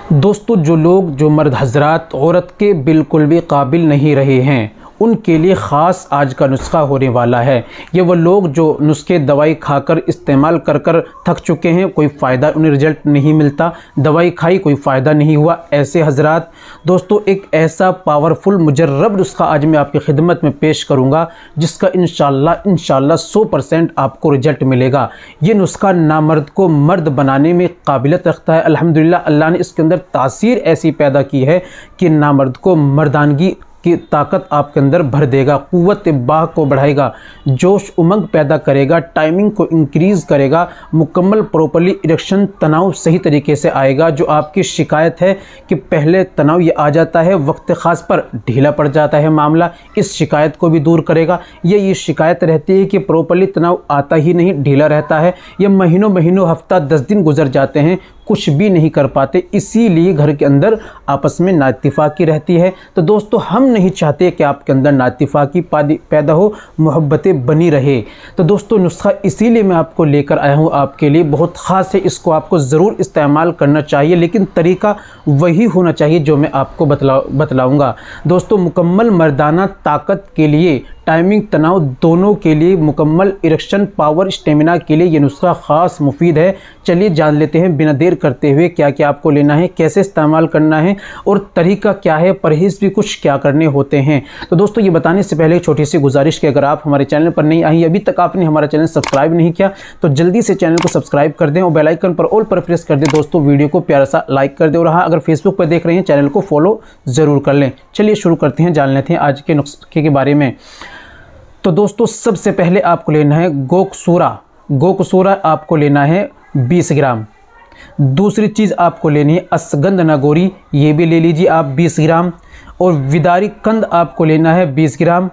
दोस्तों, जो लोग जो मर्द हजरात औरत के बिल्कुल भी काबिल नहीं रहे हैं, उनके लिए ख़ास आज का नुस्खा होने वाला है। ये वो लोग जो नुस्खे दवाई खाकर इस्तेमाल कर कर थक चुके हैं, कोई फ़ायदा उन्हें रिज़ल्ट नहीं मिलता, दवाई खाई कोई फ़ायदा नहीं हुआ, ऐसे हजरात दोस्तों एक ऐसा पावरफुल मुजर्रब नुस्खा आज मैं आपकी खिदमत में पेश करूँगा, जिसका इंशाल्लाह 100% आपको रिज़ल्ट मिलेगा। ये नुस्खा नामर्द को मर्द बनाने में काबिलियत रखता है। अल्हम्दुलिल्लाह अल्लाह ने इसके अंदर तासीर ऐसी पैदा की है कि नामर्द को मर्दानगी की ताकत आपके अंदर भर देगा, क़ुव्वत बाह को बढ़ाएगा, जोश उमंग पैदा करेगा, टाइमिंग को इंक्रीज़ करेगा, मुकम्मल प्रॉपर्ली इरेक्शन तनाव सही तरीके से आएगा। जो आपकी शिकायत है कि पहले तनाव ये आ जाता है, वक्त ख़ास पर ढीला पड़ जाता है मामला, इस शिकायत को भी दूर करेगा। ये शिकायत रहती है कि प्रॉपर्ली तनाव आता ही नहीं, ढीला रहता है, ये महीनों हफ्ता 10 दिन गुजर जाते हैं, कुछ भी नहीं कर पाते, इसीलिए घर के अंदर आपस में नाइत्तिफ़ाक़ी रहती है। तो दोस्तों हम नहीं चाहते कि आपके अंदर नाइत्तिफ़ाक़ी पैदा हो, मोहब्बतें बनी रहे। तो दोस्तों नुस्खा इसीलिए मैं आपको लेकर आया हूँ, आपके लिए बहुत ख़ास है, इसको आपको ज़रूर इस्तेमाल करना चाहिए, लेकिन तरीका वही होना चाहिए जो मैं आपको बतलाऊँगा। दोस्तों मुकम्मल मर्दाना ताकत के लिए, टाइमिंग तनाव दोनों के लिए, मुकम्मल इरेक्शन पावर स्टेमिना के लिए ये नुस्खा ख़ास मुफीद है। चलिए जान लेते हैं बिना देर करते हुए क्या क्या आपको लेना है, कैसे इस्तेमाल करना है और तरीका क्या है, परहेज़ भी कुछ क्या करने होते हैं। तो दोस्तों ये बताने से पहले एक छोटी सी गुजारिश कि अगर आप हमारे चैनल पर नहीं आई, अभी तक आपने हमारा चैनल सब्सक्राइब नहीं किया, तो जल्दी से चैनल को सब्सक्राइब कर दें और बेल आइकन पर ऑल पर प्रेस कर दें। दोस्तों वीडियो को प्यारा सा लाइक कर दें और हाँ, अगर फेसबुक पर देख रहे हैं चैनल को फॉलो ज़रूर कर लें। चलिए शुरू करते हैं, जान लेते हैं आज के नुस्खे के बारे में। तो दोस्तों सबसे पहले आपको लेना है गोकसूरा आपको लेना है 20 ग्राम। दूसरी चीज़ आपको लेनी है असगंध नागौरी, ये भी ले लीजिए आप 20 ग्राम। और विदारी कंद आपको लेना है 20 ग्राम।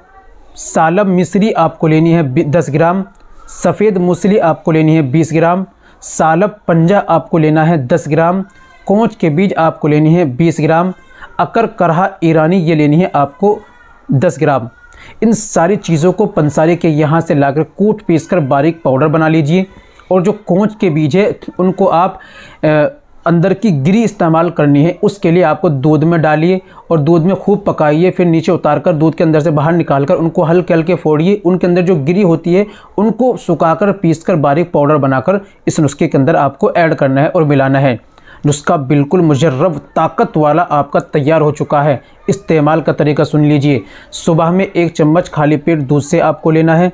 सालब मिश्री आपको लेनी है 10 ग्राम। सफ़ेद मूसली आपको लेनी है 20 ग्राम। सालब पंजा आपको लेना है 10 ग्राम। कोंच के बीज आपको लेनी है 20 ग्राम। अकर करहा ईरानी ये लेनी है आपको 10 ग्राम। इन सारी चीज़ों को पंसारे के यहाँ से लाकर कूट पीस कर बारीक पाउडर बना लीजिए। और जो कोंच के बीज है उनको आप अंदर की गिरी इस्तेमाल करनी है, उसके लिए आपको दूध में डालिए और दूध में खूब पकाइए, फिर नीचे उतारकर दूध के अंदर से बाहर निकालकर उनको हल्के हल्के फोड़िए। उनके अंदर जो गिरी होती है उनको सुखाकर पीसकर बारीक पाउडर बनाकर इस नुस्खे के अंदर आपको ऐड करना है और मिलाना है। नुस्खा बिल्कुल मुजर्रब ताकत वाला आपका तैयार हो चुका है। इस्तेमाल का तरीका सुन लीजिए। सुबह में 1 चम्मच खाली पेट दूध से आपको लेना है।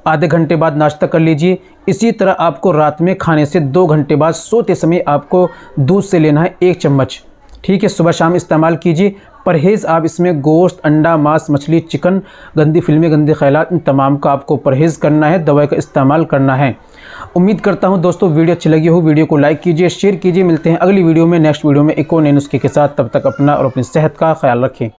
आधे घंटे बाद नाश्ता कर लीजिए। इसी तरह आपको रात में खाने से 2 घंटे बाद सोते समय आपको दूध से लेना है 1 चम्मच। ठीक है, सुबह शाम इस्तेमाल कीजिए। परहेज़ आप इसमें गोश्त, अंडा, मांस, मछली, चिकन, गंदी फिल्में, गंदे ख्यालात, इन तमाम का आपको परहेज़ करना है, दवाई का इस्तेमाल करना है। उम्मीद करता हूं दोस्तों वीडियो अच्छी लगी हो। वीडियो को लाइक कीजिए, शेयर कीजिए। मिलते हैं अगली वीडियो में, नेक्स्ट वीडियो में एक और नए नुस्खे के साथ। तब तक अपना और अपनी सेहत का ख्याल रखें।